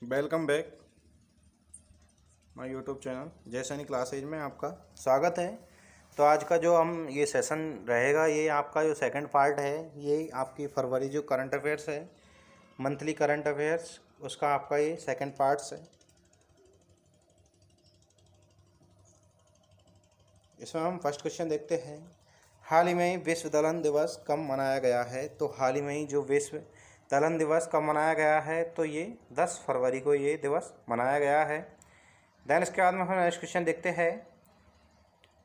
Welcome back my YouTube channel जय Saini classes में आपका स्वागत है। तो आज का जो हम ये सेशन रहेगा, ये आपका जो सेकंड पार्ट है, ये आपकी फरवरी जो करंट अफेयर्स है, मंथली करंट अफेयर्स, उसका आपका ये सेकंड पार्ट्स है। इसमें हम फर्स्ट क्वेश्चन देखते हैं। हाल ही में विश्व दलहन दिवस कब मनाया गया है? तो हाल ही में ही जो विश्व दलहन दिवस कब मनाया गया है, तो ये 10 फरवरी को ये दिवस मनाया गया है। देन इसके बाद में हम नेक्स्ट क्वेश्चन देखते हैं।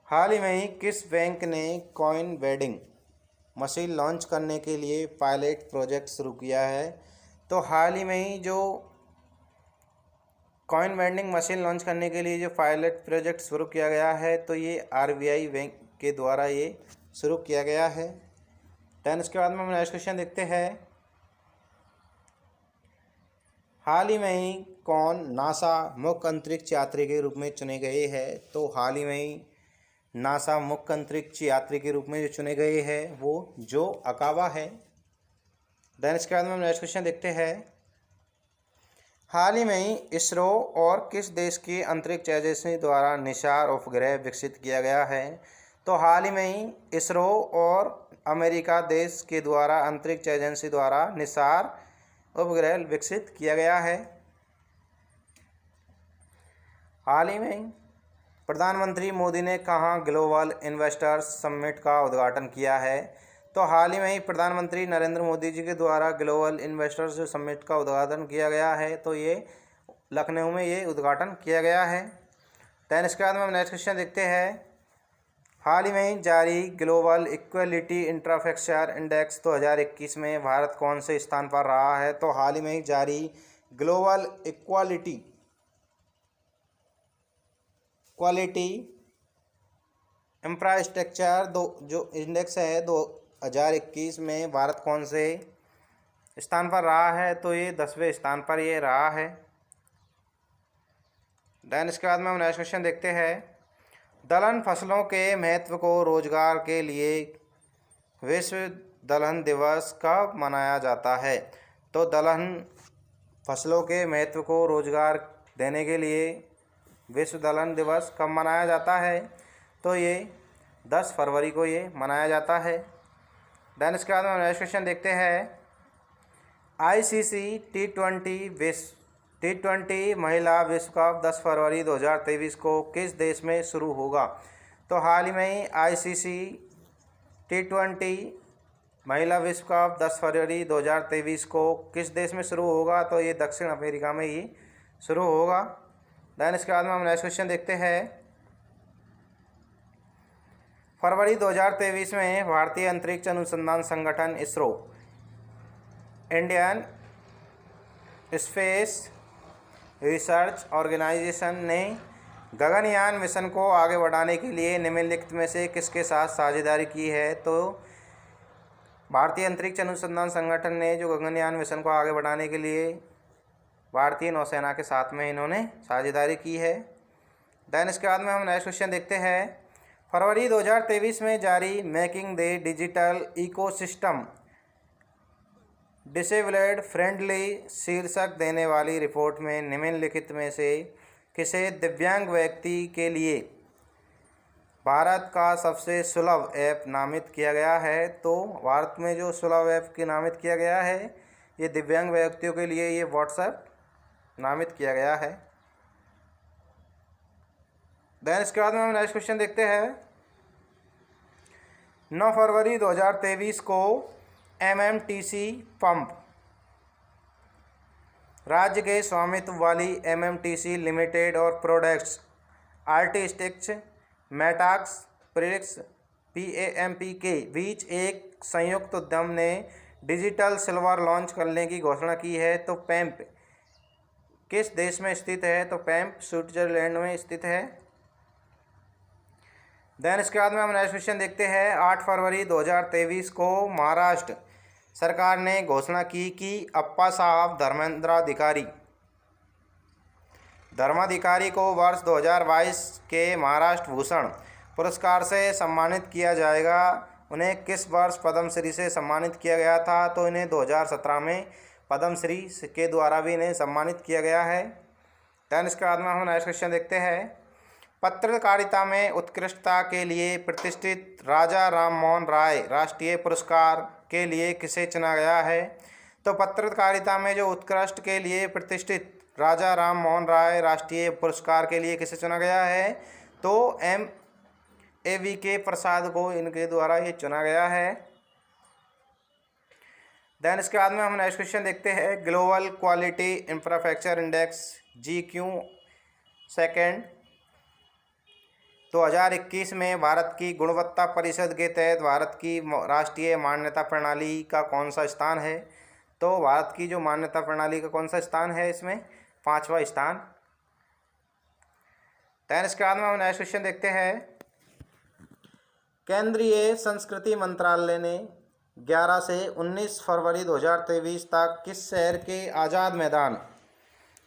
हाल ही में ही किस बैंक ने कॉइन वेंडिंग मशीन लॉन्च करने के लिए पायलट प्रोजेक्ट शुरू किया है? तो हाल ही में ही जो कॉइन वेंडिंग मशीन लॉन्च करने के लिए जो पायलट प्रोजेक्ट शुरू किया गया है, तो ये आरबीआई बैंक के द्वारा ये शुरू किया गया है। देन इसके बाद में हम नेक्स्ट क्वेश्चन देखते हैं। हाल ही में ही कौन नासा मुख्य अंतरिक्ष यात्री के रूप में चुने गए हैं? तो हाल ही में ही नासा मुख्य अंतरिक्ष यात्री के रूप में जो चुने गए हैं वो जो अकावा है। देन इसके बाद में हम नेक्स्ट क्वेश्चन देखते हैं। हाल ही में ही इसरो और किस देश की अंतरिक्ष एजेंसी द्वारा निसार उपग्रह विकसित किया गया है? तो हाल ही में ही इसरो और अमेरिका देश के द्वारा अंतरिक्ष एजेंसी द्वारा निसार उपग्रह विकसित किया गया है। हाल ही में प्रधानमंत्री मोदी ने कहाँ ग्लोबल इन्वेस्टर्स समिट का उद्घाटन किया है? तो हाल ही में ही प्रधानमंत्री नरेंद्र मोदी जी के द्वारा ग्लोबल इन्वेस्टर्स समिट का उद्घाटन किया गया है, तो ये लखनऊ में ये उद्घाटन किया गया है। दैन इसके बाद में हम नेक्स्ट क्वेश्चन देखते हैं। हाल ही में जारी ग्लोबल इक्वलिटी इंफ्रास्ट्रक्चर इंडेक्स 2021 में भारत कौन से स्थान पर रहा है? तो हाल ही में जारी ग्लोबल क्वालिटी इंफ्रास्ट्रक्चर जो इंडेक्स है 2021 में भारत कौन से स्थान पर रहा है? तो ये 10वें स्थान पर ये रहा है। दैन इसके बाद में हम नेक्स्ट क्वेश्चन देखते हैं। दलहन फसलों के महत्व को रोजगार के लिए विश्व दलहन दिवस कब मनाया जाता है? तो दलहन फसलों के महत्व को रोजगार देने के लिए विश्व दलहन दिवस कब मनाया जाता है? तो ये 10 फरवरी को ये मनाया जाता है। देन इसके बाद में नेक्स्ट क्वेश्चन देखते हैं। आईसीसी टी20 महिला विश्व कप 10 फरवरी 2023 को किस देश में शुरू होगा? तो हाल ही में ही आईसीसी टी20 महिला विश्व कप 10 फरवरी 2023 को किस देश में शुरू होगा? तो ये दक्षिण अमेरिका में ही शुरू होगा। दैन इसके बाद में हम नेक्स्ट क्वेश्चन देखते हैं। फरवरी 2023 में भारतीय अंतरिक्ष अनुसंधान संगठन ISRO, Indian space research organisation ने गगनयान मिशन को आगे बढ़ाने के लिए निम्नलिखित में से किसके साथ साझेदारी की है? तो भारतीय अंतरिक्ष अनुसंधान संगठन ने जो गगनयान मिशन को आगे बढ़ाने के लिए भारतीय नौसेना के साथ में इन्होंने साझेदारी की है। दैन इसके बाद में हम नेक्स्ट क्वेश्चन देखते हैं। फरवरी 2023 में जारी making the digital ecosystem disabled friendly शीर्षक देने वाली रिपोर्ट में निम्नलिखित में से किसे दिव्यांग व्यक्ति के लिए भारत का सबसे सुलभ ऐप नामित किया गया है? तो भारत में जो सुलभ ऐप की नामित किया गया है, ये दिव्यांग व्यक्तियों के लिए ये व्हाट्सएप नामित किया गया है। देन इसके बाद में हम नेक्स्ट क्वेश्चन देखते हैं। 9 फरवरी 2023 को एमएमटीसी पंप राज्य के स्वामित्व वाली एमएमटीसी लिमिटेड और प्रोडक्ट्स आर्टिस्टिक्स मेटाक्स प्रिक्स पीएमपी के बीच एक संयुक्त उद्यम ने डिजिटल सिल्वर लॉन्च करने की घोषणा की है। तो पैम्प किस देश में स्थित है? तो पैम्प स्विट्जरलैंड में स्थित है। देन इसके बाद में हम नेक्स्ट क्वेश्चन देखते हैं। 8 फरवरी 2023 को महाराष्ट्र सरकार ने घोषणा की कि अप्पा साहब धर्माधिकारी को वर्ष 2022 के महाराष्ट्र भूषण पुरस्कार से सम्मानित किया जाएगा। उन्हें किस वर्ष पद्मश्री से सम्मानित किया गया था? तो इन्हें 2017 में पद्मश्री के द्वारा भी इन्हें सम्मानित किया गया है। दैन इसके बाद में हम नेक्स्ट क्वेश्चन देखते हैं। पत्रकारिता में उत्कृष्टता के लिए प्रतिष्ठित राजा राम मोहन राय राष्ट्रीय पुरस्कार के लिए किसे चुना गया है? तो पत्रकारिता में जो उत्कृष्ट के लिए प्रतिष्ठित राजा राम मोहन राय राष्ट्रीय पुरस्कार के लिए किसे चुना गया है? तो MAVK प्रसाद को इनके द्वारा ये चुना गया है। देन इसके बाद में हम नेक्स्ट क्वेश्चन देखते हैं। Global quality infrastructure index GQ second 2021 में भारत की गुणवत्ता परिषद के तहत भारत की राष्ट्रीय मान्यता प्रणाली का कौन सा स्थान है? तो भारत की जो मान्यता प्रणाली का कौन सा स्थान है? इसमें 5वां स्थान। दैन इसके बाद में हम नेक्स्ट क्वेश्चन देखते हैं। केंद्रीय संस्कृति मंत्रालय ने 11 से 19 फरवरी 2023 तक किस शहर के आज़ाद मैदान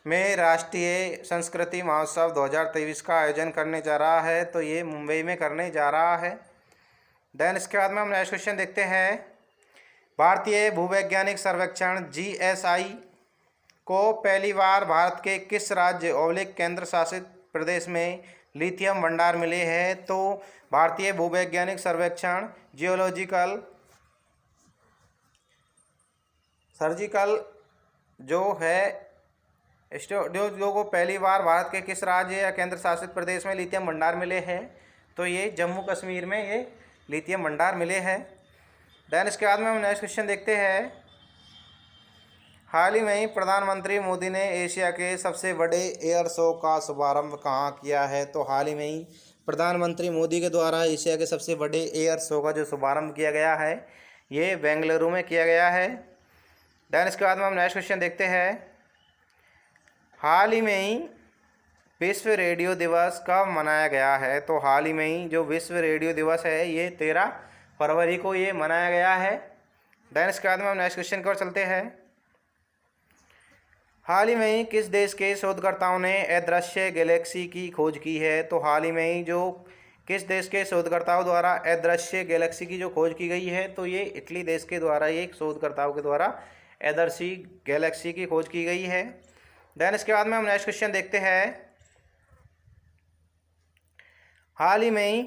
में राष्ट्रीय संस्कृति महोत्सव 2023 का आयोजन करने जा रहा है? तो ये मुंबई में करने जा रहा है। देन इसके बाद में हम नेक्स्ट क्वेश्चन देखते हैं। भारतीय भूवैज्ञानिक सर्वेक्षण GSI को पहली बार भारत के किस राज्य / केंद्र शासित प्रदेश में लिथियम भंडार मिले हैं? तो भारतीय भूवैज्ञानिक सर्वेक्षण जियोलॉजिकल सर्जिकल जो है जो को पहली बार भारत के किस राज्य या केंद्र शासित प्रदेश में लिथियम भंडार मिले हैं? तो ये जम्मू कश्मीर में ये लिथियम भंडार मिले हैं। दैन इसके बाद में हम नेक्स्ट क्वेश्चन देखते हैं। हाल ही में प्रधानमंत्री मोदी ने एशिया के सबसे बड़े एयर शो का शुभारंभ कहाँ किया है? तो हाल ही में प्रधानमंत्री मोदी के द्वारा एशिया के सबसे बड़े एयर शो का जो शुभारंभ किया गया है ये बेंगलुरु में किया गया है। दैन इसके बाद में हम नेक्स्ट क्वेश्चन देखते हैं। हाल ही में ही विश्व रेडियो दिवस कब मनाया गया है? तो हाल ही में ही जो विश्व रेडियो दिवस है ये 13 फरवरी को ये मनाया गया है। दैन इसके बाद में हम नेक्स्ट क्वेश्चन की ओर चलते हैं। हाल ही में ही किस देश के शोधकर्ताओं ने अदृश्य गैलेक्सी की खोज की है? तो हाल ही में ही जो किस देश के शोधकर्ताओं द्वारा अदृश्य गैलेक्सी की जो खोज की गई है? तो ये इटली देश के द्वारा ये शोधकर्ताओं के द्वारा अदृश्य गैलेक्सी की खोज की गई है। देन इसके बाद में हम नेक्स्ट क्वेश्चन देखते हैं। हाल ही में ही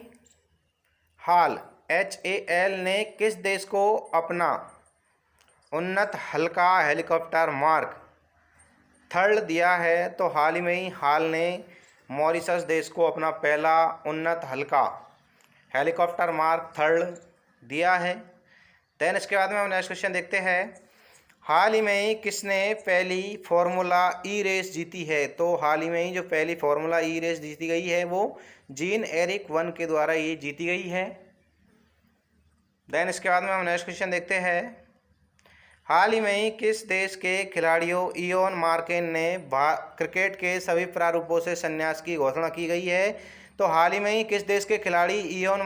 HAL ने किस देश को अपना उन्नत हल्का हेलीकॉप्टर मार्क III दिया है? तो हाल ही में ही हाल ने मॉरिशस देश को अपना पहला उन्नत हल्का हेलीकॉप्टर मार्क III दिया है। देन इसके बाद में हम नेक्स्ट क्वेश्चन देखते हैं। हाल ही में ही किसने पहली फार्मूला ई रेस जीती है? तो हाल ही में ही जो पहली फार्मूला ई रेस जीती गई है वो जीन-एरिक वन के द्वारा ये जीती गई है। देन इसके बाद में हम नेक्स्ट क्वेश्चन देखते हैं। हाल ही में ही किस देश के खिलाड़ियों इयोन मॉर्गन ने क्रिकेट के सभी प्रारूपों से संन्यास की घोषणा की गई है? तो हाल ही में ही किस देश के खिलाड़ी इयोन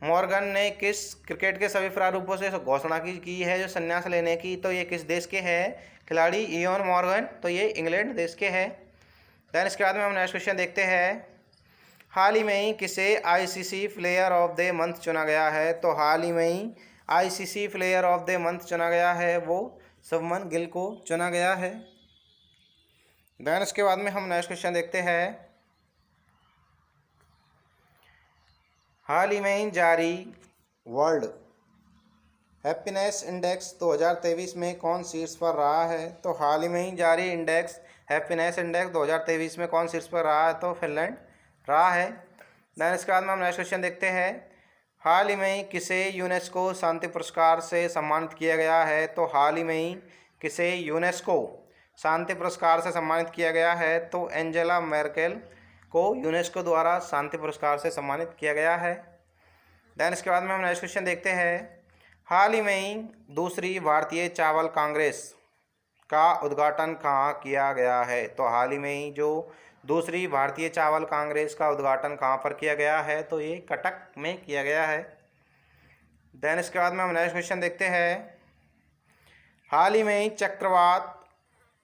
मॉर्गन ने किस क्रिकेट के सभी प्रारूपों से घोषणा की है जो संन्यास लेने की? तो ये किस देश के हैं खिलाड़ी इयोन मॉर्गन? तो ये इंग्लैंड देश के हैं। दैन इसके बाद में हम नेक्स्ट क्वेश्चन देखते हैं। हाल ही में ही किसे ICC player of the month चुना गया है? तो हाल ही में ही ICC player of the month चुना गया है वो शुभमन गिल को चुना गया है। दैन इसके बाद में हम नेक्स्ट क्वेश्चन देखते हैं। हाल ही में ही जारी वर्ल्ड हैप्पीनेस इंडेक्स 2023 में कौन शीर्ष पर रहा है? तो हाल ही में ही जारी हैप्पीनेस इंडेक्स 2023 में कौन शीर्ष पर रहा है? तो फिनलैंड रहा है। दैन इसके बाद में हम नेक्स्ट क्वेश्चन देखते हैं। हाल ही में ही किसे यूनेस्को शांति पुरस्कार से सम्मानित किया गया है? तो हाल ही में ही किसे यूनेस्को शांति पुरस्कार से सम्मानित किया गया है? तो एंजेला मेर्केल को यूनेस्को द्वारा शांति पुरस्कार से सम्मानित किया गया है। दैन इसके बाद में हम नेक्स्ट क्वेश्चन देखते हैं। हाल ही में ही दूसरी भारतीय चावल कांग्रेस का उद्घाटन कहाँ किया गया है? तो हाल ही में ही जो दूसरी भारतीय चावल कांग्रेस का उद्घाटन कहाँ पर किया गया है? तो ये कटक में किया गया है। दैन इसके बाद में हम नेक्स्ट क्वेश्चन देखते हैं। हाल ही में ही चक्रवात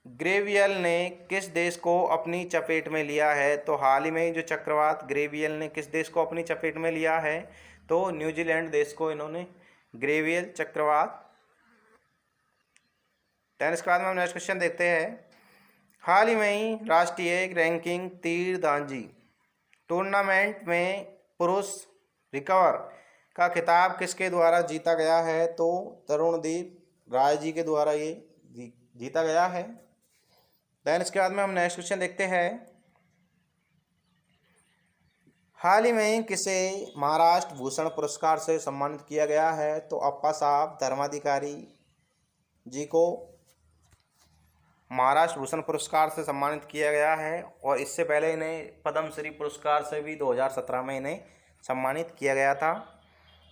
ग्रेवियल ने किस देश को अपनी चपेट में लिया है? तो हाल ही में ही जो चक्रवात ग्रेवियल ने किस देश को अपनी चपेट में लिया है? तो न्यूजीलैंड देश को इन्होंने ग्रेवियल चक्रवात देन इसके बाद में हम नेक्स्ट क्वेश्चन देखते हैं। हाल ही में ही राष्ट्रीय रैंकिंग तीरंदाजी टूर्नामेंट में पुरुष रिकवर का खिताब किसके द्वारा जीता गया है? तो तरुणदीप राय जी के द्वारा ये जीता गया है। देन इसके बाद में हम नेक्स्ट क्वेश्चन देखते हैं। हाल ही में किसे महाराष्ट्र भूषण पुरस्कार से सम्मानित किया गया है? तो अप्पा साहब धर्माधिकारी जी को महाराष्ट्र भूषण पुरस्कार से सम्मानित किया गया है और इससे पहले इन्हें पद्मश्री पुरस्कार से भी 2017 में इन्हें सम्मानित किया गया था।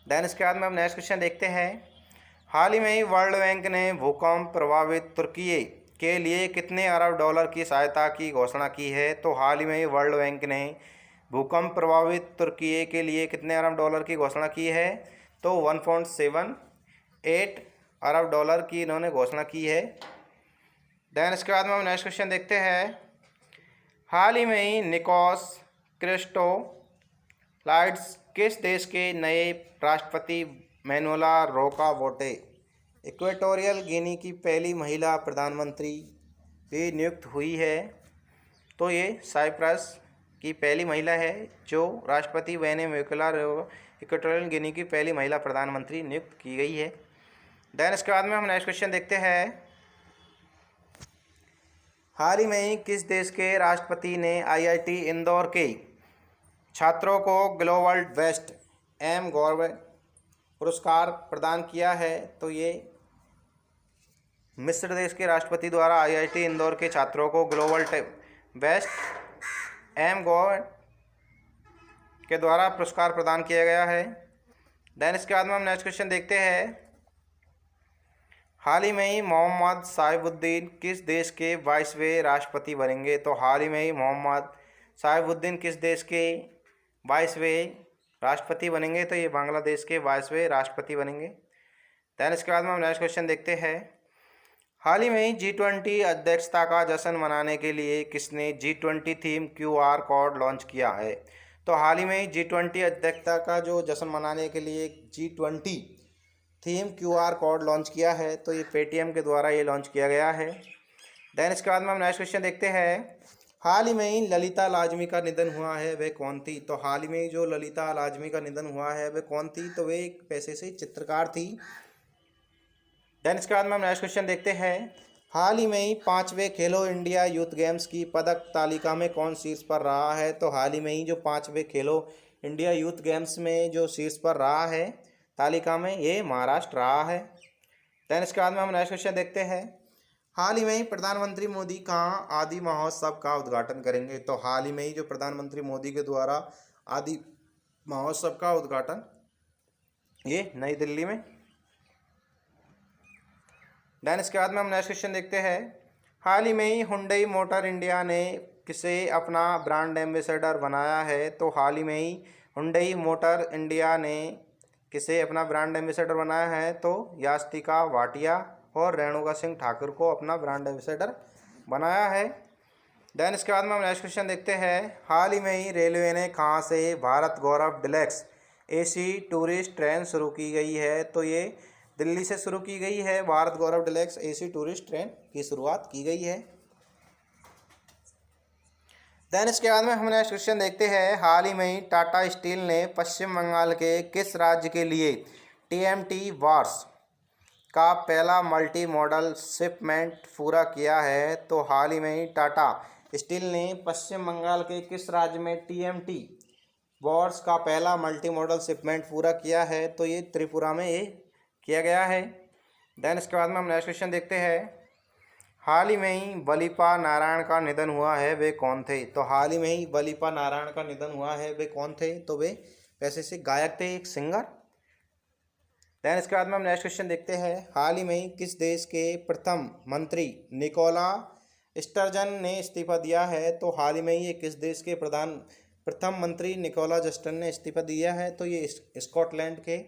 देन इसके बाद में हम नेक्स्ट क्वेश्चन देखते हैं। हाल ही में ही वर्ल्ड बैंक ने भूकंप प्रभावित तुर्की के लिए कितने अरब डॉलर की सहायता की घोषणा की है? तो हाल ही में ही वर्ल्ड बैंक ने भूकंप प्रभावित तुर्की के लिए कितने अरब डॉलर की घोषणा की है? तो 1.78 अरब डॉलर की इन्होंने घोषणा की है। देन इसके बाद में हम नेक्स्ट क्वेश्चन देखते हैं। हाल ही में ही निकोस क्रिस्टोलाइड्स किस देश के नए राष्ट्रपति मैनुएला रोका वोटे इक्वेटोरियल गिनी की पहली महिला प्रधानमंत्री भी नियुक्त हुई है? तो ये साइप्रस की पहली महिला है जो राष्ट्रपति वेनेजुएला इक्वेटोरियल गिनी की पहली महिला प्रधानमंत्री नियुक्त की गई है। देन इसके बाद में हम नेक्स्ट क्वेश्चन देखते हैं। हाल ही में ही किस देश के राष्ट्रपति ने आईआईटी इंदौर के छात्रों को ग्लोबल बेस्ट एम गवर्नमेंट पुरस्कार प्रदान किया है? तो ये मिस्र देश के राष्ट्रपति द्वारा आईआईटी इंदौर के छात्रों को ग्लोबल बेस्ट एम गवर्नमेंट के द्वारा पुरस्कार प्रदान किया गया है। देन इसके बाद में हम नेक्स्ट क्वेश्चन देखते हैं। हाल ही में ही मोहम्मद साहिबुद्दीन किस देश के 22वें राष्ट्रपति बनेंगे? तो हाल ही में ही मोहम्मद साहिबुद्दीन किस देश के 22वें राष्ट्रपति बनेंगे? तो ये बांग्लादेश के 22वें राष्ट्रपति बनेंगे। देन इसके बाद में हम नेक्स्ट क्वेश्चन देखते हैं। हाल ही में ही G20 अध्यक्षता का जश्न मनाने के लिए किसने G20 theme QR code launch किया है? तो हाल ही में ही G20 अध्यक्षता का जो जश्न मनाने के लिए G20 theme QR code launch किया है, तो ये पेटीएम के द्वारा ये लॉन्च किया गया है। देन इसके बाद में हम नेक्स्ट क्वेश्चन देखते हैं। हाल ही में ही ललिता लाजमी का निधन हुआ है, वह कौन थी? तो हाल ही में ही जो ललिता लाजमी का निधन हुआ है वह कौन थी? तो वे एक पेशे से चित्रकार थी। देन इसके बाद में हम नेक्स्ट क्वेश्चन देखते हैं। हाल ही में ही 5वें खेलो इंडिया यूथ गेम्स की पदक तालिका में कौन शीर्ष पर रहा है? तो हाल ही में ही जो 5वें खेलो इंडिया यूथ गेम्स में जो शीर्ष पर रहा है तालिका में, ये महाराष्ट्र रहा है। देन इसके बाद में हम नेक्स्ट क्वेश्चन देखते हैं। हाल ही में ही प्रधानमंत्री मोदी कहाँ आदि महोत्सव का उद्घाटन करेंगे? तो हाल ही में ही जो प्रधानमंत्री मोदी के द्वारा आदि महोत्सव का उद्घाटन ये नई दिल्ली में। देन इसके बाद में हम नेक्स्ट क्वेश्चन देखते हैं। हाल ही में ही हुंडई मोटर इंडिया ने किसे अपना ब्रांड एम्बेसडर बनाया है? तो हाल ही में ही हुंडई मोटर इंडिया ने किसे अपना ब्रांड एम्बेसडर बनाया है? तो यास्तिका भाटिया और रेणुका सिंह ठाकुर को अपना ब्रांड एम्बेसडर बनाया है। देन इसके बाद में हम नेक्स्ट क्वेश्चन देखते हैं। हाल ही में ही रेलवे ने कहाँ से भारत गौरव डिलक्स AC टूरिस्ट ट्रेन शुरू की गई है? तो ये दिल्ली से शुरू की गई है। भारत गौरव डिलक्स AC टूरिस्ट ट्रेन की शुरुआत की गई है। देन इसके बाद में हम नेक्स्ट क्वेश्चन देखते हैं। हाल ही में ही टाटा स्टील ने पश्चिम बंगाल के किस राज्य के लिए TMT वार्स का पहला मल्टी मॉडल शिपमेंट पूरा किया है? तो हाल ही में ही टाटा स्टील ने पश्चिम बंगाल के किस राज्य में TMT वार्स का पहला मल्टी मॉडल शिपमेंट पूरा किया है? तो ये त्रिपुरा में ये किया गया है। देन इसके बाद में हम नेक्स्ट क्वेश्चन देखते हैं। हाल ही में ही बलिपा नारायण का निधन हुआ है, वे कौन थे? तो हाल ही में ही बलिपा नारायण का निधन हुआ है, वे कौन थे? तो वे पैसे से गायक थे, एक सिंगर। देन इसके बाद में हम नेक्स्ट क्वेश्चन देखते हैं। हाल ही में ही किस देश के प्रथम मंत्री निकोला स्टर्जन ने इस्तीफा दिया है? तो हाल ही में ही ये किस देश के प्रथम मंत्री निकोला जस्टन ने इस्तीफा दिया है? तो ये स्कॉटलैंड के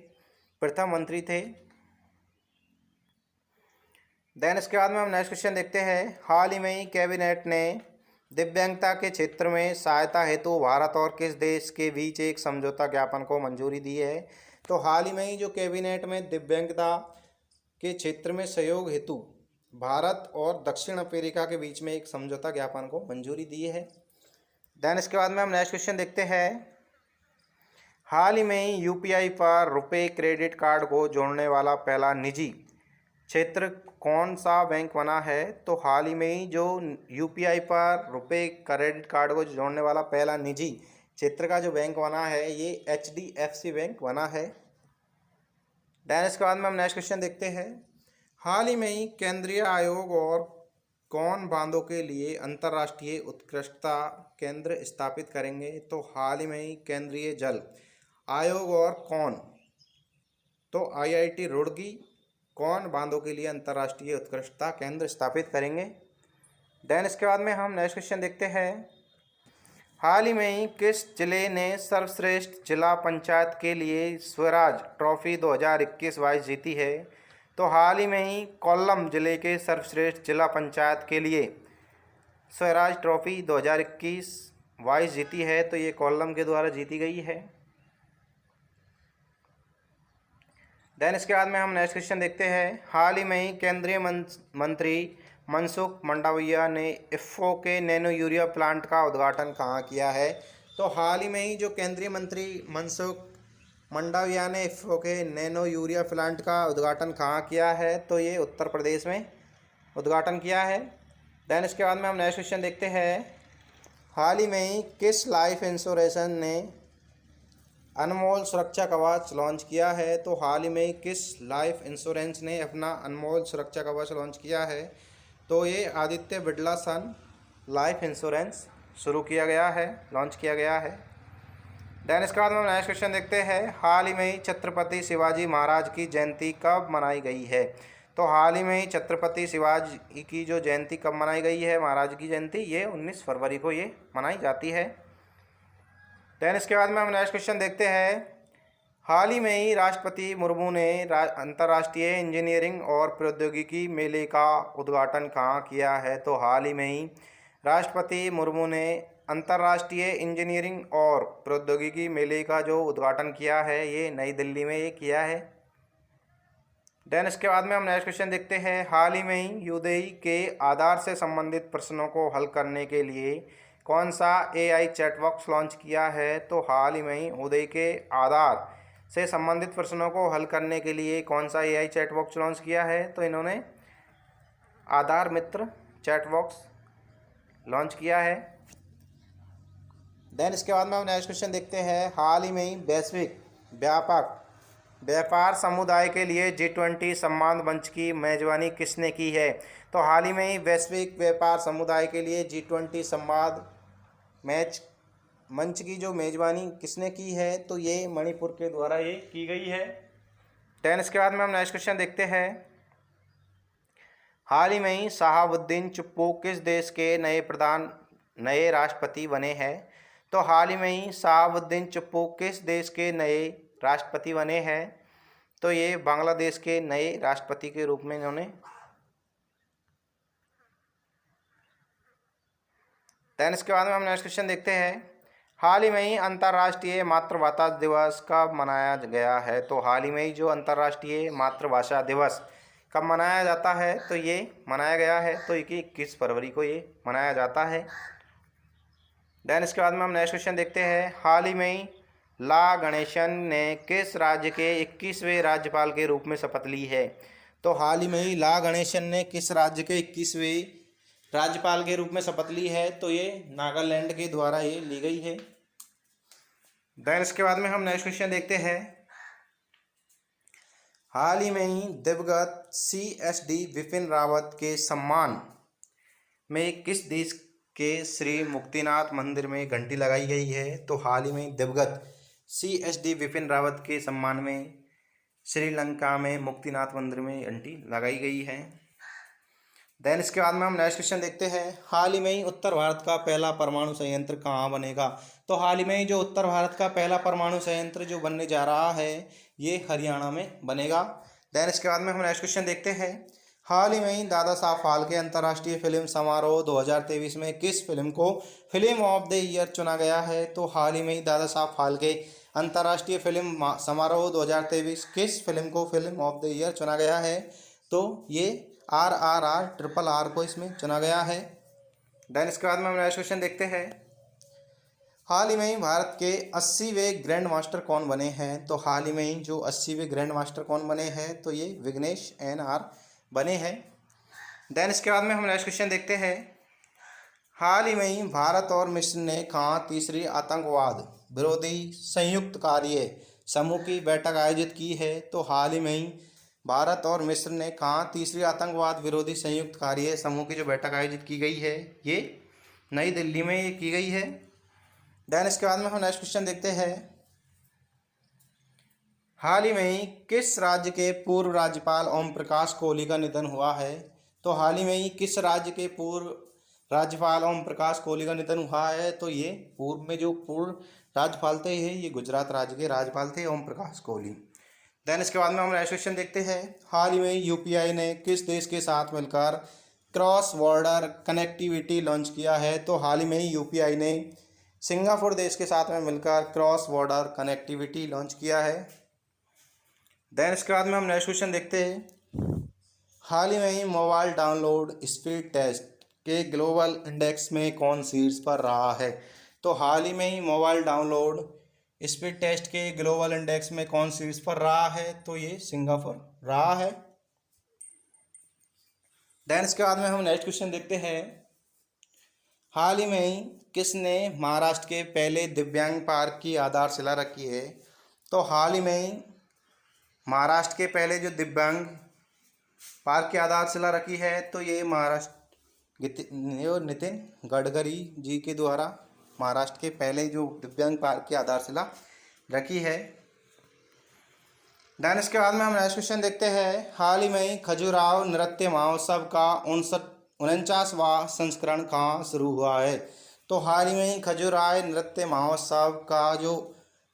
प्रथम मंत्री थे। देन इसके बाद में हम नेक्स्ट क्वेश्चन देखते हैं। हाल ही में ही कैबिनेट ने दिव्यांगता के क्षेत्र में सहायता हेतु भारत और किस देश के बीच एक समझौता ज्ञापन को मंजूरी दी है? तो हाल ही में ही जो कैबिनेट में दिव्यांगता के क्षेत्र में सहयोग हेतु भारत और दक्षिण अफ्रीका के बीच में एक समझौता ज्ञापन को मंजूरी दी है। देन इसके बाद में हम नेक्स्ट क्वेश्चन देखते हैं। हाल ही में यूपीआई पर रुपए क्रेडिट कार्ड को जोड़ने वाला पहला निजी क्षेत्र कौन सा बैंक बना है? तो हाल ही में ही जो यूपीआई पर रुपए क्रेडिट कार्ड को जोड़ने वाला पहला निजी क्षेत्र का जो बैंक बना है ये HDFC बैंक बना है। देन इसके बाद में हम नेक्स्ट क्वेश्चन देखते हैं। हाल ही में ही केंद्रीय आयोग और कौन बांधों के लिए अंतर्राष्ट्रीय उत्कृष्टता केंद्र स्थापित करेंगे? तो हाल ही में ही केंद्रीय जल आयोग और कौन, तो IIT रुड़की कौन बांधों के लिए अंतर्राष्ट्रीय उत्कृष्टता केंद्र स्थापित करेंगे। देन इसके बाद में हम नेक्स्ट क्वेश्चन देखते हैं। हाल ही में ही किस जिले ने सर्वश्रेष्ठ जिला पंचायत के लिए स्वराज ट्रॉफी 2021-22 जीती है? तो हाल ही में ही कोल्लम जिले के सर्वश्रेष्ठ जिला पंचायत के लिए स्वराज ट्रॉफी 2021-22 जीती है। तो ये कोल्लम के द्वारा जीती गई है। देन इसके बाद में हम नेक्स्ट क्वेश्चन देखते हैं। हाल ही में ही केंद्रीय मंत्री मनसुख मंडाविया ने इफ़्को के नैनो यूरिया प्लांट का उद्घाटन कहाँ किया है? तो हाल ही में ही जो केंद्रीय मंत्री मनसुख मंडाविया ने इफ़्को के नैनो यूरिया प्लांट का उद्घाटन कहाँ किया है? तो ये उत्तर प्रदेश में उद्घाटन किया है। देन इसके बाद में हम नेक्स्ट क्वेश्चन देखते हैं। हाल ही में ही किस लाइफ इंश्योरेंस ने अनमोल सुरक्षा कवच लॉन्च किया है? तो हाल ही में किस लाइफ इंश्योरेंस ने अपना अनमोल सुरक्षा कवच लॉन्च किया है? तो ये आदित्य बिरला सन लाइफ इंश्योरेंस शुरू किया गया है, लॉन्च किया गया है। देन इसके बाद में हम नेक्स्ट क्वेश्चन देखते हैं। हाल ही में ही छत्रपति शिवाजी महाराज की जयंती कब मनाई गई है? तो हाल ही में ही छत्रपति शिवाजी की जो जयंती कब मनाई गई है, महाराज की जयंती, ये 19 फरवरी को ये मनाई जाती है। देन इसके बाद में हम नेक्स्ट क्वेश्चन देखते हैं। हाल ही में ही राष्ट्रपति मुर्मू ने अंतर्राष्ट्रीय इंजीनियरिंग और प्रौद्योगिकी मेले का उद्घाटन कहाँ किया है? तो हाल ही में ही राष्ट्रपति मुर्मू ने अंतर्राष्ट्रीय इंजीनियरिंग और प्रौद्योगिकी मेले का जो उद्घाटन किया है ये नई दिल्ली में ये किया है। देन इसके बाद में हम नेक्स्ट क्वेश्चन देखते हैं। हाल ही में ही UDAI के आधार से संबंधित प्रश्नों को हल करने के लिए कौन सा AI चैट बॉक्स लॉन्च किया है? तो हाल ही में ही UDAI के आधार से संबंधित प्रश्नों को हल करने के लिए कौन सा AI चैट बॉक्स लॉन्च किया है? तो इन्होंने आधार मित्र चैट बॉक्स लॉन्च किया है। देन इसके बाद में हम नेक्स्ट क्वेश्चन देखते हैं। हाल ही में ही वैश्विक व्यापक व्यापार समुदाय के लिए G20 संवाद मंच की मेजबानी किसने की है? तो हाल ही में ही वैश्विक व्यापार समुदाय के लिए G20 संवाद मंच की जो मेजबानी किसने की है? तो ये मणिपुर के द्वारा ये की गई है। देन इसके बाद में हम नेक्स्ट क्वेश्चन देखते हैं। हाल ही में ही शहाबुद्दीन चुप्पू किस देश के नए राष्ट्रपति बने हैं? तो हाल ही में ही शहाबुद्दीन चुप्पू किस देश के नए राष्ट्रपति बने हैं? तो ये बांग्लादेश के नए राष्ट्रपति के रूप में इन्होंने। देन इसके बाद में हम नेक्स्ट क्वेश्चन देखते हैं। हाल ही में ही अंतर्राष्ट्रीय मातृभाषा दिवस कब मनाया गया है? तो हाल ही में ही जो अंतर्राष्ट्रीय मातृभाषा दिवस कब मनाया जाता है? तो ये मनाया गया है, तो 21 फरवरी को ये मनाया जाता है। देन इसके बाद में हम नेक्स्ट क्वेश्चन देखते हैं। हाल ही में ही ला गणेशन ने किस राज्य के 21वें राज्यपाल के रूप में शपथ ली है? तो हाल ही में ही ला गणेशन ने किस राज्य के 21वें राज्यपाल के रूप में शपथ ली है? तो ये नागालैंड के द्वारा ये ली गई है। देन इसके बाद में हम नेक्स्ट क्वेश्चन देखते हैं। हाल ही में ही दिवंगत CSD विपिन रावत के सम्मान में किस देश के श्री मुक्तिनाथ मंदिर में घंटी लगाई गई है? तो हाल ही में दिवंगत CSD विपिन रावत के सम्मान में श्रीलंका में मुक्तिनाथ मंदिर में घंटी लगाई गई है। देन इसके बाद में हम नेक्स्ट क्वेश्चन देखते हैं। हाल ही में ही उत्तर भारत का पहला परमाणु संयंत्र कहाँ बनेगा? तो हाल ही में ही जो उत्तर भारत का पहला परमाणु संयंत्र जो बनने जा रहा है ये हरियाणा में बनेगा। देन इसके बाद में हम नेक्स्ट क्वेश्चन देखते हैं। हाल ही में ही दादा साहब फाल्के अंतर्राष्ट्रीय फिल्म समारोह 2023 में किस फिल्म को फिल्म ऑफ द ईयर चुना गया है? तो हाल ही में ही दादा साहब फाल्के अंतर्राष्ट्रीय फिल्म समारोह 2023 किस फिल्म को फिल्म ऑफ द ईयर चुना गया है? तो ये RRR ट्रिपल आर को इसमें चुना गया है। देन इसके बाद में हम नेक्स्ट क्वेश्चन देखते हैं। हाल ही में ही भारत के 80वें ग्रैंड मास्टर कौन बने हैं? तो हाल ही में ही जो 80वें ग्रैंड मास्टर कौन बने हैं? तो ये विघ्नेश NR बने हैं। देन इसके बाद में हम नेक्स्ट क्वेश्चन देखते हैं। हाल ही में ही भारत और मिस्र ने कहाँ तीसरी आतंकवाद विरोधी संयुक्त कार्य समूह की बैठक आयोजित की है? तो हाल ही में ही भारत और मिस्र ने कहाँ तीसरी आतंकवाद विरोधी संयुक्त कार्य समूह की जो बैठक आयोजित की गई है, ये नई दिल्ली में ये की गई है। देन इसके बाद में हम नेक्स्ट क्वेश्चन देखते हैं। हाल ही में ही किस राज्य के पूर्व राज्यपाल ओम प्रकाश कोहली का निधन हुआ है? तो हाल ही में ही किस राज्य के पूर्व राज्यपाल ओम प्रकाश कोहली का निधन हुआ है? तो ये पूर्व में जो पूर्व राज्यपाल थे ये गुजरात राज्य के राज्यपाल थे ओम प्रकाश कोहली। देन इसके बाद में हम नेक्स्ट क्वेश्चन देखते हैं। हाल ही में UPI ने किस देश के साथ मिलकर क्रॉस बॉर्डर कनेक्टिविटी लॉन्च किया है? तो हाल ही में ही UPI ने सिंगापुर देश के साथ में मिलकर क्रॉस बॉर्डर कनेक्टिविटी लॉन्च किया है। देन इसके बाद में हम नेक्स्ट क्वेश्चन देखते हैं। हाल ही में ही मोबाइल डाउनलोड स्पीड टेस्ट के ग्लोबल इंडेक्स में कौन शीर्ष पर रहा है? तो हाल ही में ही मोबाइल डाउनलोड स्पीड टेस्ट के ग्लोबल इंडेक्स में कौन शीर्ष पर रहा है? तो ये सिंगापुर रहा है। देन इसके बाद में हम नेक्स्ट क्वेश्चन देखते हैं। हाल ही में ही किसने महाराष्ट्र के पहले दिव्यांग पार्क की आधारशिला रखी है? तो हाल ही में ही महाराष्ट्र के पहले जो दिव्यांग पार्क की आधारशिला रखी है तो ये नितिन गडकरी जी के द्वारा महाराष्ट्र के पहले जो दिव्यांग पार्क की आधारशिला रखी है। देन इसके बाद में हम नेक्स्ट क्वेश्चन देखते हैं। हाल ही में ही खजुराहो नृत्य महोत्सव का 49वां संस्करण कहाँ शुरू हुआ है? तो हाल ही में ही खजुराहो नृत्य महोत्सव का जो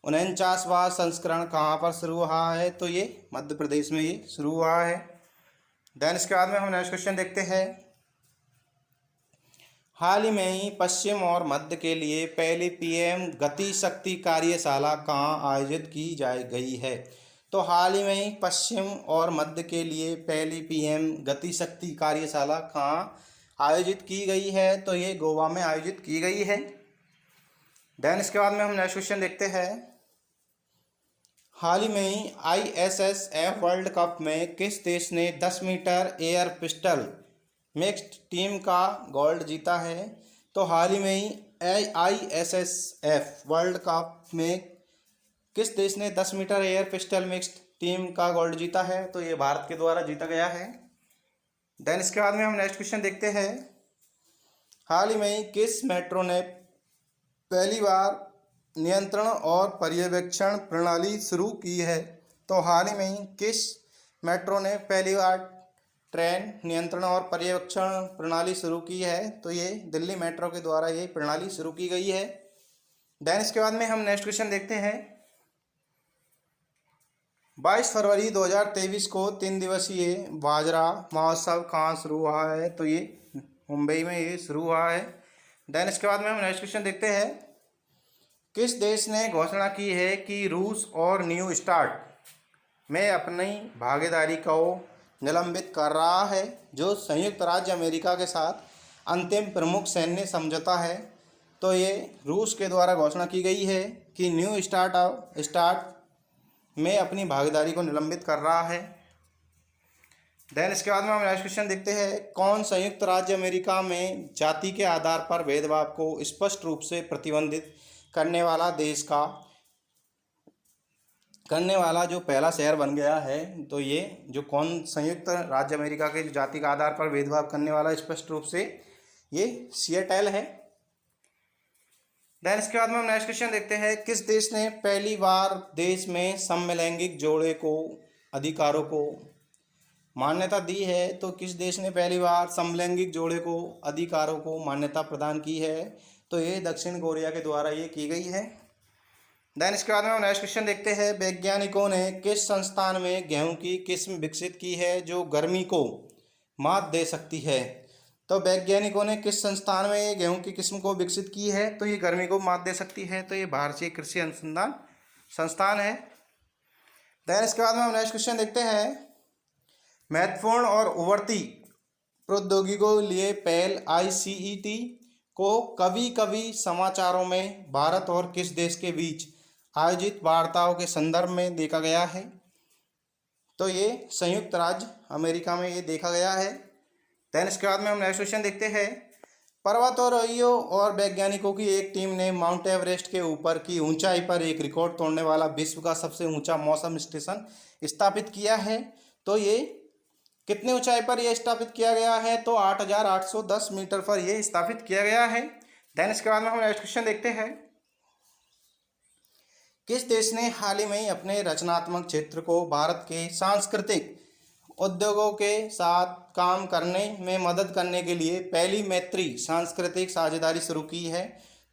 49वां संस्करण कहाँ पर शुरू हुआ है? तो ये मध्य प्रदेश में ये शुरू हुआ है। देन इसके बाद में हम नेक्स्ट क्वेश्चन देखते हैं। हाल ही में ही पश्चिम और मध्य के लिए पहली PM गति शक्ति कार्यशाला कहाँ आयोजित की गई है? तो हाल ही में ही पश्चिम और मध्य के लिए पहली PM गति शक्ति कार्यशाला कहाँ आयोजित की गई है? तो ये गोवा में आयोजित की गई है। देन इसके बाद में हम नेक्स्ट क्वेश्चन देखते हैं। हाल ही में ही ISSF वर्ल्ड कप में किस देश ने 10 metre air pistol mixed team का गोल्ड जीता है? तो हाल ही में ही ISSF वर्ल्ड कप में किस देश ने 10 metre air pistol mixed team का गोल्ड जीता है? तो ये भारत के द्वारा जीता गया है। देन इसके बाद में हम नेक्स्ट क्वेश्चन देखते हैं। हाल ही में ही किस मेट्रो ने पहली बार नियंत्रण और पर्यवेक्षण प्रणाली शुरू की है? तो हाल ही में ही किस मेट्रो ने पहली बार ट्रेन नियंत्रण और पर्यवेक्षण प्रणाली शुरू की है? तो ये दिल्ली मेट्रो के द्वारा ये प्रणाली शुरू की गई है। देन इसके बाद में हम नेक्स्ट क्वेश्चन देखते हैं। 22 फरवरी 2023 को 3 दिवसीय बाजरा महोत्सव कहाँ शुरू हुआ है? तो ये मुंबई में ये शुरू हुआ है। देन इसके बाद में हम नेक्स्ट क्वेश्चन देखते हैं। किस देश ने घोषणा की है कि रूस और न्यू स्टार्ट में अपनी भागीदारी को निलंबित कर रहा है? जो संयुक्त राज्य अमेरिका के साथ अंतिम प्रमुख सैन्य समझौता है तो ये रूस के द्वारा घोषणा की गई है कि न्यू स्टार्ट में अपनी भागीदारी को निलंबित कर रहा है। देन इसके बाद में हम नेक्स्ट क्वेश्चन देखते हैं। कौन संयुक्त राज्य अमेरिका में जाति के आधार पर भेदभाव को स्पष्ट रूप से प्रतिबंधित करने वाला जो पहला शहर बन गया है? तो ये जो कौन संयुक्त राज्य अमेरिका के जाति के आधार पर भेदभाव करने वाला स्पष्ट रूप से ये सिएटल है। देन इसके बाद में हम नेक्स्ट क्वेश्चन देखते हैं। किस देश ने पहली बार देश में समलैंगिक जोड़े को अधिकारों को मान्यता दी है? तो किस देश ने पहली बार समलैंगिक जोड़े को अधिकारों को मान्यता प्रदान की है? तो ये दक्षिण कोरिया के द्वारा ये की गई है। देन इसके बाद में हम नेक्स्ट क्वेश्चन देखते हैं। वैज्ञानिकों ने किस संस्थान में गेहूं की किस्म विकसित की है जो गर्मी को मात दे सकती है? तो वैज्ञानिकों ने किस संस्थान में ये गेहूं की किस्म को विकसित की है? तो ये गर्मी को मात दे सकती है। तो ये भारतीय कृषि अनुसंधान संस्थान है। देन इसके बाद में हम नेक्स्ट क्वेश्चन देखते हैं। महत्वपूर्ण और उभरती प्रौद्योगिकियों के लिए पहल ICET को कभी कभी समाचारों में भारत और किस देश के बीच आयोजित वार्ताओं के संदर्भ में देखा गया है? तो ये संयुक्त राज्य अमेरिका में ये देखा गया है। देन इसके बाद में हम नेक्स्ट क्वेश्चन देखते हैं। पर्वतारोहियों और वैज्ञानिकों की एक टीम ने माउंट एवरेस्ट के ऊपर की ऊंचाई पर एक रिकॉर्ड तोड़ने वाला विश्व का सबसे ऊंचा मौसम स्टेशन स्थापित किया है। तो ये कितने ऊंचाई पर यह स्थापित किया गया है? तो 8,810 मीटर पर यह स्थापित किया गया है। देन इसके बाद में हम नेक्स्ट क्वेश्चन देखते हैं। किस देश ने हाल ही में अपने रचनात्मक क्षेत्र को भारत के सांस्कृतिक उद्योगों के साथ काम करने में मदद करने के लिए पहली मैत्री सांस्कृतिक साझेदारी शुरू की है?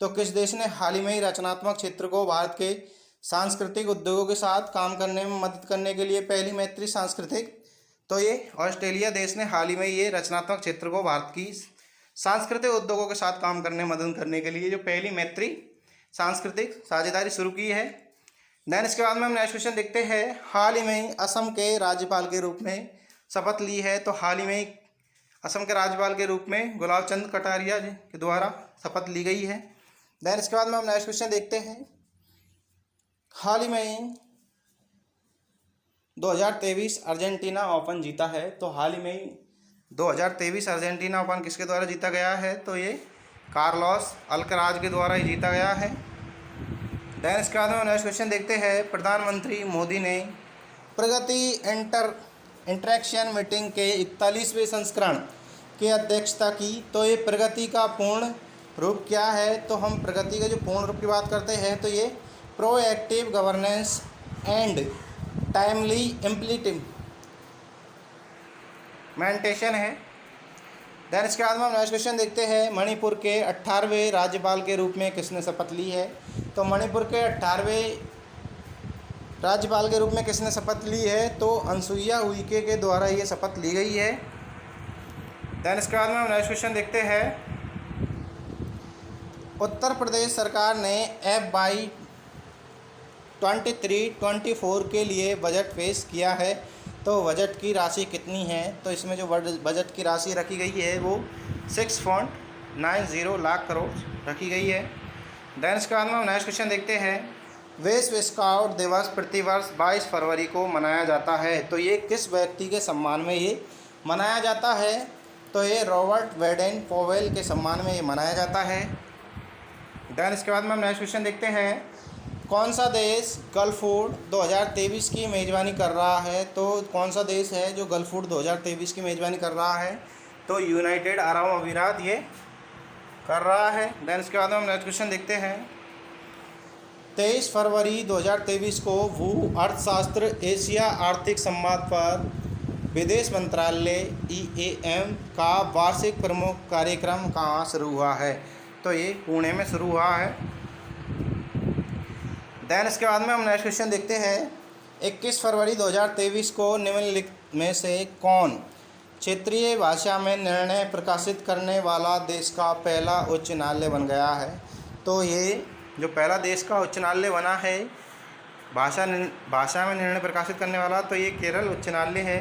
तो किस देश ने हाल ही में रचनात्मक क्षेत्र को भारत के सांस्कृतिक उद्योगों के साथ काम करने में मदद करने के लिए पहली मैत्री सांस्कृतिक? तो ये ऑस्ट्रेलिया देश ने हाल ही में ये रचनात्मक क्षेत्र को भारत की सांस्कृतिक उद्योगों के साथ काम करने में मदद करने के लिए जो पहली मैत्री सांस्कृतिक साझेदारी शुरू की है। देन इसके बाद में हम नेक्स्ट क्वेश्चन देखते हैं। हाल ही में असम के राज्यपाल के रूप में शपथ ली है। तो हाल ही में असम के राज्यपाल के रूप में गुलाब चंद कटारिया जी के द्वारा शपथ ली गई है। देन इसके बाद में हम नेक्स्ट क्वेश्चन देखते हैं। हाल ही में 2023 अर्जेंटीना ओपन जीता है। तो हाल ही में 2023 अर्जेंटीना ओपन किसके द्वारा जीता गया है? तो ये कार्लोस अल्कराज के द्वारा ही जीता गया है। देन इसके बाद में नेक्स्ट क्वेश्चन देखते हैं। प्रधानमंत्री मोदी ने प्रगति इंटरेक्शन मीटिंग के 41वें संस्करण की अध्यक्षता की। तो ये प्रगति का पूर्ण रूप क्या है? तो हम प्रगति का जो पूर्ण रूप की बात करते हैं तो ये proactive governance and timely implementation है। देन इसके बाद में हम नेक्स्ट क्वेश्चन देखते हैं। मणिपुर के 18वें राज्यपाल के रूप में किसने शपथ ली है? तो मणिपुर के 18वें राज्यपाल के रूप में किसने शपथ ली है? तो अनसुईया उइके के द्वारा ये शपथ ली गई है। देन इसके बाद में हम नेक्स्ट क्वेश्चन देखते हैं। उत्तर प्रदेश सरकार ने FY 23-24 के लिए बजट पेश किया है। तो बजट की राशि कितनी है? तो इसमें जो बजट की राशि रखी गई है वो 6.90 लाख करोड़ रखी गई है। देन इसके बाद में हम नेक्स्ट क्वेश्चन देखते हैं। विश्व स्काउट दिवस प्रतिवर्ष 22 फरवरी को मनाया जाता है। तो ये किस व्यक्ति के सम्मान में ये मनाया जाता है? तो ये रॉबर्ट बैडेन पॉवेल के सम्मान में ये मनाया जाता है। देन इसके बाद में हम नेक्स्ट क्वेश्चन देखते हैं। कौन सा देश गल्फ फूड 2023 की मेज़बानी कर रहा है? तो कौन सा देश है जो गल्फ फूड 2023 की मेज़बानी कर रहा है? तो यूनाइटेड अरब अमीरात ये कर रहा है। देन इसके बाद में हम नेक्स्ट क्वेश्चन देखते हैं। 23 फरवरी 2023 को भू अर्थशास्त्र एशिया आर्थिक संवाद पर विदेश मंत्रालय EAM का वार्षिक प्रमुख कार्यक्रम कहाँ शुरू हुआ है? तो ये पुणे में शुरू हुआ है। देन इसके बाद में हम नेक्स्ट क्वेश्चन देखते हैं। 21 फरवरी 2023 को निम्नलिखित में से कौन क्षेत्रीय भाषा में निर्णय प्रकाशित करने वाला देश का पहला उच्च न्यायालय बन गया है? तो ये जो पहला देश का उच्च न्यायालय बना है भाषा में निर्णय प्रकाशित करने वाला, तो ये केरल उच्च न्यायालय है।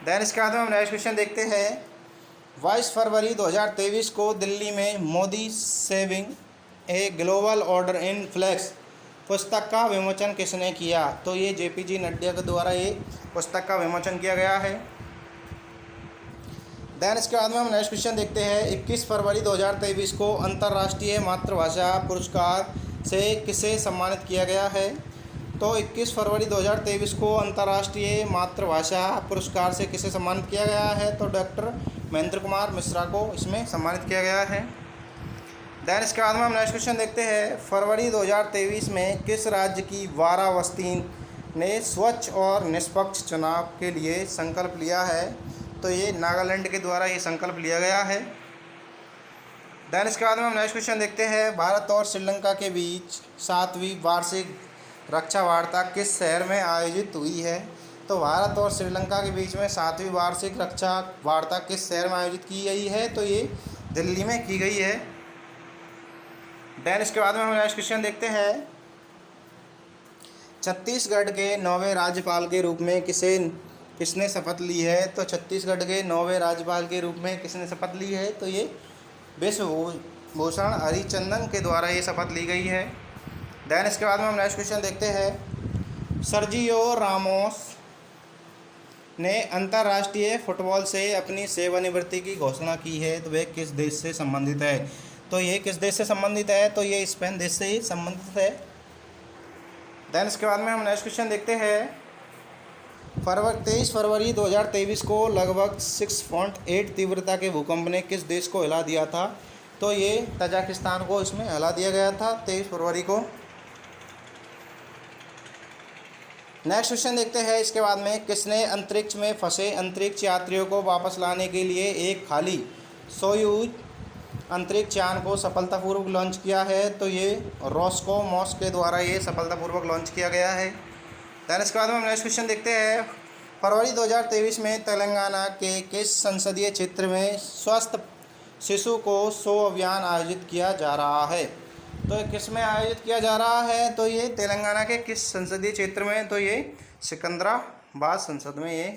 देन इसके बाद में हम नेक्स्ट क्वेश्चन देखते हैं। 22 फरवरी 2023 को दिल्ली में Modi saving a global order in flux पुस्तक का विमोचन किसने किया? तो ये JPG नड्डा के द्वारा ये पुस्तक का विमोचन किया गया है। देन इसके बाद में हम नेक्स्ट क्वेश्चन देखते हैं। 21 फरवरी 2023 को अंतर्राष्ट्रीय मातृभाषा पुरस्कार से किसे सम्मानित किया गया है? तो 21 फरवरी 2023 को अंतर्राष्ट्रीय मातृभाषा पुरस्कार से किसे सम्मानित किया गया है? तो डॉक्टर महेंद्र कुमार मिश्रा को इसमें सम्मानित किया गया है। देन इसके बाद में हम नेक्स्ट क्वेश्चन देखते हैं। फरवरी 2023 में किस राज्य की वाराणसी ने स्वच्छ और निष्पक्ष चुनाव के लिए संकल्प लिया है? तो ये नागालैंड के द्वारा ये संकल्प लिया गया है। देन इसके बाद में हम नेक्स्ट क्वेश्चन देखते हैं। भारत और श्रीलंका के बीच 7वीं वार्षिक रक्षा वार्ता किस शहर में आयोजित हुई है? तो भारत और श्रीलंका के बीच में 7वीं वार्षिक रक्षा वार्ता किस शहर में आयोजित की गई है? तो ये दिल्ली में की गई है। देन इसके बाद में हम नेक्स्ट क्वेश्चन देखते हैं। छत्तीसगढ़ के 9वें राज्यपाल के रूप में किसे किसने शपथ ली है? तो छत्तीसगढ़ के 9वें राज्यपाल के रूप में किसने शपथ ली है? तो ये विश्वभूषण हरिचंदन के द्वारा ये शपथ ली गई है। देन इसके बाद में हम नेक्स्ट क्वेश्चन देखते हैं। सर्जियो रामोस ने अंतर्राष्ट्रीय फुटबॉल से अपनी सेवानिवृत्ति की घोषणा की है, तो वह किस देश से संबंधित है? तो ये किस देश से संबंधित है? तो ये स्पेन देश से ही संबंधित है। देन इसके बाद में हम नेक्स्ट क्वेश्चन देखते हैं। 23 फरवरी 2023 को लगभग 6.8 तीव्रता के भूकंप ने किस देश को हिला दिया था? तो ये तजाकिस्तान को इसमें हिला दिया गया था 23 फरवरी को। नेक्स्ट क्वेश्चन देखते हैं इसके बाद में। किसने अंतरिक्ष में फंसे अंतरिक्ष यात्रियों को वापस लाने के लिए एक खाली सोयूज अंतरिक्ष यान को सफलतापूर्वक लॉन्च किया है? तो ये रोस्कोमोस के द्वारा ये सफलतापूर्वक लॉन्च किया गया है। देन इसके बाद में हम नेक्स्ट क्वेश्चन देखते हैं। फरवरी 2023 में तेलंगाना के किस संसदीय क्षेत्र में स्वस्थ शिशु को शो अभियान आयोजित किया जा रहा है? तो किस में आयोजित किया जा रहा है? तो ये तेलंगाना के किस संसदीय क्षेत्र में? तो ये सिकंदराबाद संसद में ये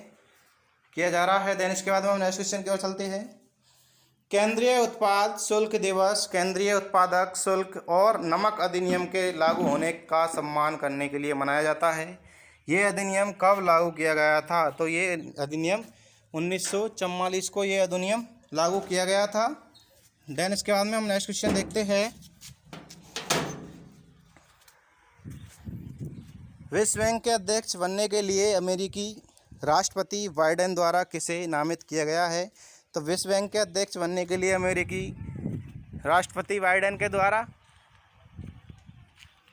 किया जा रहा है। देन इसके बाद में हम नेक्स्ट क्वेश्चन की ओर चलते हैं। केंद्रीय उत्पाद शुल्क दिवस केंद्रीय उत्पादक शुल्क और नमक अधिनियम के लागू होने का सम्मान करने के लिए मनाया जाता है। ये अधिनियम कब लागू किया गया था? तो ये अधिनियम 1944 को ये अधिनियम लागू किया गया था। देन इसके बाद में हम नेक्स्ट क्वेश्चन देखते हैं। विश्व बैंक के अध्यक्ष बनने के लिए अमेरिकी राष्ट्रपति बाइडेन द्वारा किसे नामित किया गया है? तो विश्व बैंक के अध्यक्ष बनने के लिए अमेरिकी राष्ट्रपति बाइडेन के द्वारा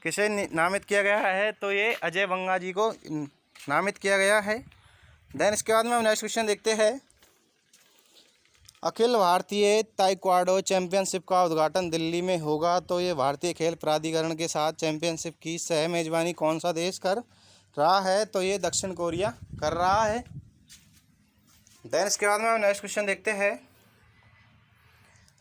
किसे नामित किया गया है? तो ये अजय बंगा जी को नामित किया गया है। देन इसके बाद में हम नेक्स्ट क्वेश्चन देखते हैं। अखिल भारतीय ताइक्वांडो चैंपियनशिप का उद्घाटन दिल्ली में होगा। तो ये भारतीय खेल प्राधिकरण के साथ चैंपियनशिप की सह मेजबानी कौन सा देश कर रहा है? तो ये दक्षिण कोरिया कर रहा है। देन इसके बाद में हम नेक्स्ट क्वेश्चन देखते हैं।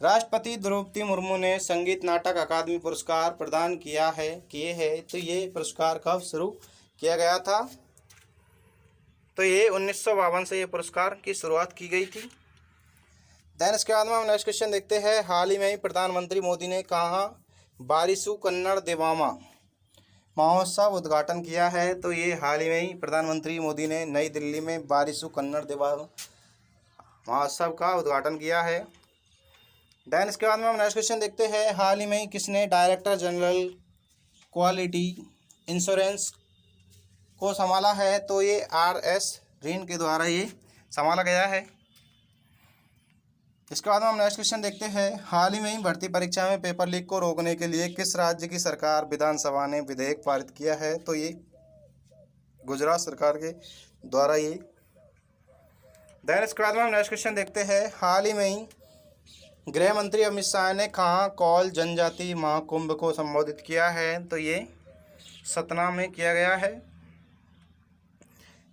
राष्ट्रपति द्रौपदी मुर्मू ने संगीत नाटक अकादमी पुरस्कार प्रदान किए है। तो ये पुरस्कार कब शुरू किया गया था? तो ये 1952 से ये पुरस्कार की शुरुआत की गई थी। देन इसके बाद में हम नेक्स्ट क्वेश्चन देखते हैं। हाल ही में ही प्रधानमंत्री मोदी ने कहाँ बारिसु कन्नड़ देवामा महोत्सव उद्घाटन किया है? तो ये हाल ही में ही प्रधानमंत्री मोदी ने नई दिल्ली में बारिसु कन्नड़ देवामा महोत्सव का उद्घाटन किया है। देन इसके बाद में हम नेक्स्ट क्वेश्चन देखते हैं। हाल ही में ही किसने डायरेक्टर जनरल क्वालिटी इंश्योरेंस को संभाला है? तो ये RS रीन के द्वारा ये संभाला गया है। इसके बाद में हम नेक्स्ट क्वेश्चन देखते हैं। हाल ही में ही भर्ती परीक्षा में पेपर लीक को रोकने के लिए किस राज्य की सरकार विधानसभा ने विधेयक पारित किया है? तो ये गुजरात सरकार के द्वारा ये। देन इसके बाद में हम नेक्स्ट क्वेश्चन देखते हैं। हाल ही में ही गृह मंत्री अमित शाह ने कहाँ कौल जनजाति महाकुंभ को संबोधित किया है? तो ये सतना में किया गया है।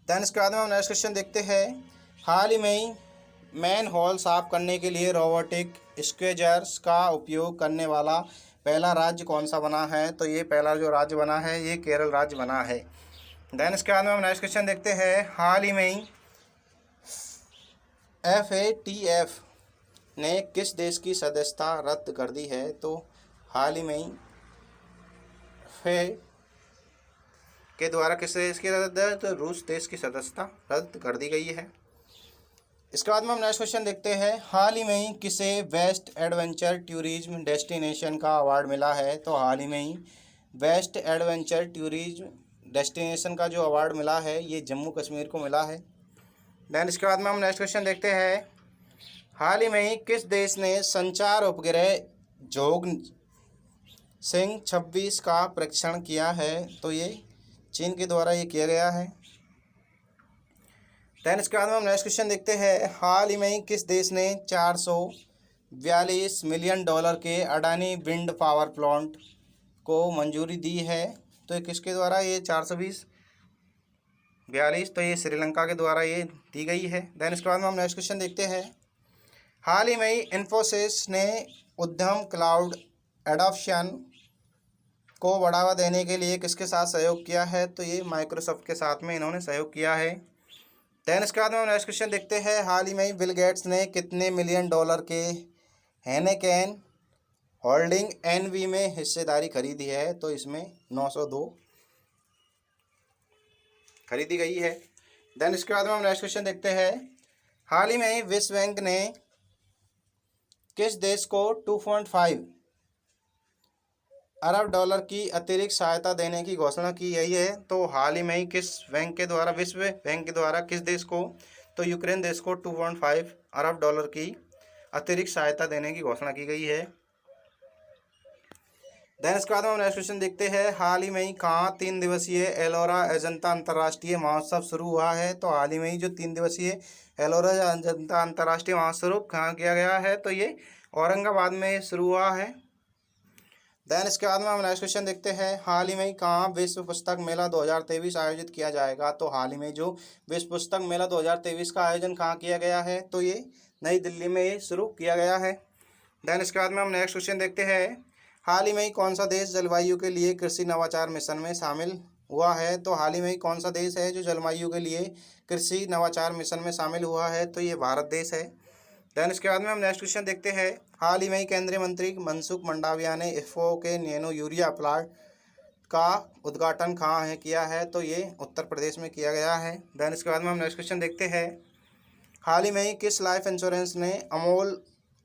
देन इसके बाद में हम नेक्स्ट क्वेश्चन देखते हैं। हाल ही में ही मैन होल साफ करने के लिए रोबोटिक स्क्वेजर्स का उपयोग करने वाला पहला राज्य कौन सा बना है? तो ये पहला जो राज्य बना है ये केरल राज्य बना है। देन इसके बाद में हम नेक्स्ट क्वेश्चन देखते हैं। हाल ही में ही FATF ने किस देश की सदस्यता रद्द कर दी है? तो हाल ही में ही के द्वारा किस देश की रद्द है? तो रूस देश की सदस्यता रद्द कर दी गई है। इसके बाद में हम नेक्स्ट क्वेश्चन देखते हैं। हाल ही में ही किसे बेस्ट एडवेंचर टूरिज्म डेस्टिनेशन का अवार्ड मिला है? तो हाल ही में ही बेस्ट एडवेंचर टूरिज्म डेस्टिनेशन का जो अवार्ड मिला है ये जम्मू कश्मीर को मिला है। देन इसके बाद में हम नेक्स्ट क्वेश्चन देखते हैं। हाल ही में ही किस देश ने संचार उपग्रह जोग सिंह 26 का परीक्षण किया है? तो ये चीन के द्वारा ये किया गया है। देन इसके बाद में हम नेक्स्ट क्वेश्चन देखते हैं। हाल ही में ही किस देश ने $442 मिलियन के अडानी विंड पावर प्लांट को मंजूरी दी है? तो ये किसके द्वारा ये 442 तो ये श्रीलंका के द्वारा ये दी गई है। देन इसके बाद में हम नेक्स्ट क्वेश्चन देखते हैं। हाल ही में ही इन्फोसिस ने उद्यम क्लाउड एडॉप्शन को बढ़ावा देने के लिए किसके साथ सहयोग किया है? तो ये माइक्रोसॉफ्ट के साथ में इन्होंने सहयोग किया है। देन इसके बाद में हम नेक्स्ट क्वेश्चन देखते हैं, हाल ही में बिल गेट्स ने कितने मिलियन डॉलर के हेनेकेन होल्डिंग एनवी में हिस्सेदारी खरीदी है? तो इसमें 902 खरीदी गई है। देन इसके बाद में हम नेक्स्ट क्वेश्चन देखते हैं, हाल ही में विश्व बैंक ने किस देश को 2.5 अरब डॉलर की अतिरिक्त सहायता देने की घोषणा की गई है? तो हाल ही में ही किस बैंक के द्वारा, विश्व बैंक के द्वारा किस देश को? तो यूक्रेन देश को 2.5 अरब डॉलर की अतिरिक्त सहायता देने की घोषणा की गई है। देन इसके बाद हम नेक्स्ट क्वेश्चन देखते हैं, हाल ही में ही कहाँ 3 दिवसीय एलोरा अजंता अंतर्राष्ट्रीय महोत्सव शुरू हुआ है? तो हाल ही में ही जो 3 दिवसीय एलोरा अजंता अंतर्राष्ट्रीय महोत्सव कहाँ किया गया है? तो ये औरंगाबाद में शुरू हुआ है। देन इसके बाद में हम नेक्स्ट क्वेश्चन देखते हैं, हाल ही में ही कहाँ विश्व पुस्तक मेला 2023 आयोजित किया जाएगा? तो हाल ही में जो विश्व पुस्तक मेला 2023 का आयोजन कहाँ किया गया है? तो ये नई दिल्ली में ये शुरू किया गया है। देन इसके बाद में हम नेक्स्ट क्वेश्चन देखते हैं, हाल ही में ही कौन सा देश जलवायु के लिए कृषि नवाचार मिशन में शामिल हुआ है? तो हाल ही में ही कौन सा देश है जो जलवायु के लिए कृषि नवाचार मिशन में शामिल हुआ है? तो ये भारत देश है। देन इसके बाद में हम नेक्स्ट क्वेश्चन देखते हैं, हाल ही में ही केंद्रीय मंत्री मनसुख मंडाविया ने इफ्को के नैनो यूरिया प्लांट का उद्घाटन कहाँ है किया है? तो ये उत्तर प्रदेश में किया गया है। देन इसके बाद में हम नेक्स्ट क्वेश्चन देखते हैं, हाल ही में ही किस लाइफ इंश्योरेंस ने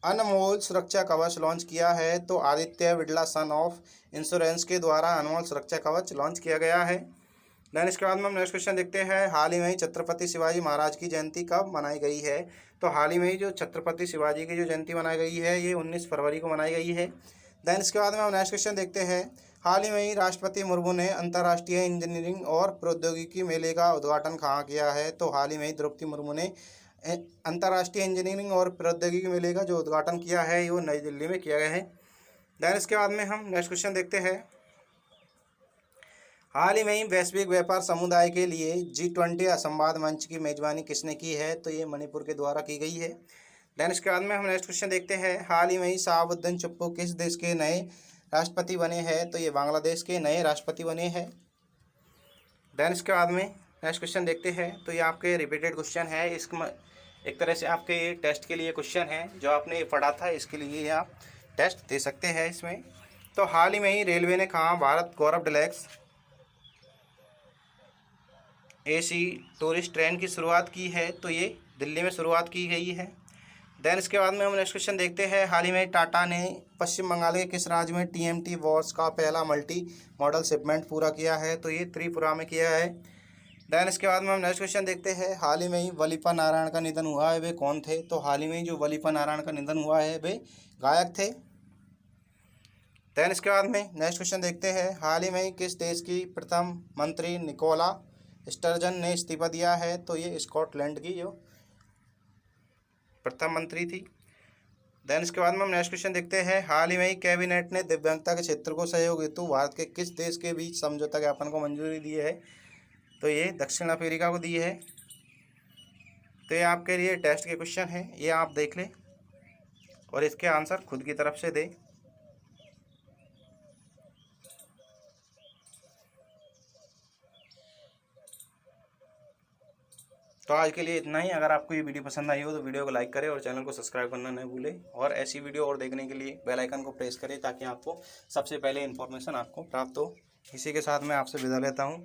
अनमोल सुरक्षा कवच लॉन्च किया है? तो Aditya Birla son of insurance के द्वारा अनमोल सुरक्षा कवच लॉन्च किया गया है। देन इसके बाद में हम नेक्स्ट क्वेश्चन देखते हैं, हाल ही में ही छत्रपति शिवाजी महाराज की जयंती कब मनाई गई है? तो हाल ही में ही जो छत्रपति शिवाजी की जो जयंती मनाई गई है ये 19 फरवरी को मनाई गई है। देन इसके बाद में हम नेक्स्ट क्वेश्चन देखते हैं, हाल ही में ही राष्ट्रपति मुर्मू ने अंतर्राष्ट्रीय इंजीनियरिंग और प्रौद्योगिकी मेले का उद्घाटन कहाँ किया है? तो हाल ही में ही द्रौपदी मुर्मू ने अंतर्राष्ट्रीय इंजीनियरिंग और प्रौद्योगिकी मेले का जो उद्घाटन किया है वो नई दिल्ली में किया गया है। देन इसके बाद में हम नेक्स्ट क्वेश्चन देखते हैं, हाल ही में ही वैश्विक व्यापार समुदाय के लिए G20 संवाद मंच की मेजबानी किसने की है? तो ये मणिपुर के द्वारा की गई है। देन इसके बाद में हम नेक्स्ट क्वेश्चन देखते हैं, हाल ही में ही शहाबुद्दीन चुप्पू किस देश के नए राष्ट्रपति बने हैं? तो ये बांग्लादेश के नए राष्ट्रपति बने हैं। देन इसके बाद में नेक्स्ट क्वेश्चन देखते हैं, तो ये आपके रिपीटेड क्वेश्चन है, इसमें एक तरह से आपके टेस्ट के लिए क्वेश्चन है, जो आपने पढ़ा था इसके लिए आप टेस्ट दे सकते हैं इसमें। तो हाल ही में ही रेलवे ने कहा भारत गौरव डिलक्स AC टूरिस्ट ट्रेन की शुरुआत की है? तो ये दिल्ली में शुरुआत की गई है। देन इसके बाद में हम नेक्स्ट क्वेश्चन देखते हैं, हाल ही में टाटा ने पश्चिम बंगाल के किस राज्य में TMT वॉर्स का पहला मल्टी मॉडल शिपमेंट पूरा किया है? तो ये त्रिपुरा में किया है। देन इसके बाद में हम नेक्स्ट क्वेश्चन देखते हैं, हाल ही में ही वलीपा नारायण का निधन हुआ है, वे कौन थे? तो हाल ही में ही जो वलीपा नारायण का निधन हुआ है वे गायक थे। देन इसके बाद में नेक्स्ट क्वेश्चन देखते हैं, हाल ही में ही किस देश की प्रथम मंत्री निकोला स्टर्जन ने इस्तीफा दिया है? तो ये स्कॉटलैंड की जो प्रथम मंत्री थी। देन इसके बाद में हम नेक्स्ट क्वेश्चन देखते हैं, हाल ही में ही कैबिनेट ने दिव्यांगता के क्षेत्र को सहयोग हेतु भारत के किस देश के बीच समझौता ज्ञापन को मंजूरी दी है? तो ये दक्षिण अफ्रीका को दी है। तो ये आपके लिए टेस्ट के क्वेश्चन हैं, ये आप देख लें और इसके आंसर खुद की तरफ से दें। तो आज के लिए इतना ही। अगर आपको ये वीडियो पसंद आई हो तो वीडियो को लाइक करें और चैनल को सब्सक्राइब करना न भूलें, और ऐसी वीडियो और देखने के लिए बेल आइकन को प्रेस करें ताकि आपको सबसे पहले इन्फॉर्मेशन आपको प्राप्त हो। इसी के साथ मैं आपसे विदा लेता हूँ।